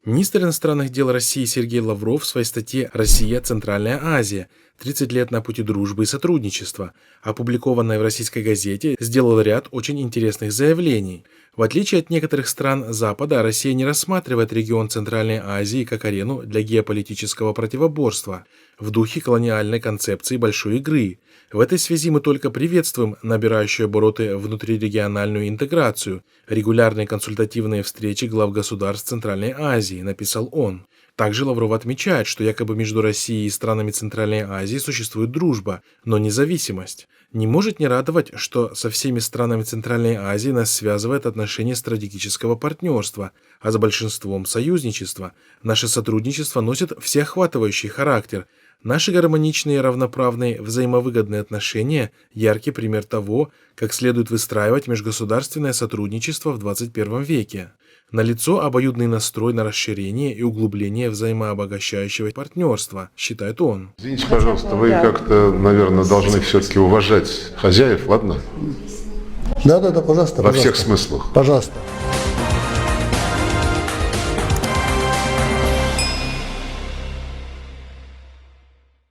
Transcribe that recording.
Министр иностранных дел России Сергей Лавров в своей статье «Россия. Центральная Азия. 30 лет на пути дружбы и сотрудничества», опубликованной в российской газете, сделал ряд очень интересных заявлений. В отличие от некоторых стран Запада, Россия не рассматривает регион Центральной Азии как арену для геополитического противоборства в духе колониальной концепции большой игры. В этой связи мы только приветствуем набирающую обороты внутрирегиональную интеграцию, регулярные консультативные встречи глав государств Центральной Азии, написал он. Также Лавров отмечает, что якобы между Россией и странами Центральной Азии существует дружба, но независимость. Не может не радовать, что со всеми странами Центральной Азии нас связывает отношение стратегического партнерства, а за большинством союзничества. Наше сотрудничество носит всеохватывающий характер. Наши гармоничные, равноправные, взаимовыгодные отношения – яркий пример того, как следует выстраивать межгосударственное сотрудничество в 21 веке. Налицо обоюдный настрой на расширение и углубление взаимообогащающего партнерства, считает он. Извините, пожалуйста, вы как-то, наверное, должны все-таки уважать хозяев, ладно? Да, пожалуйста. Во всех смыслах. Пожалуйста.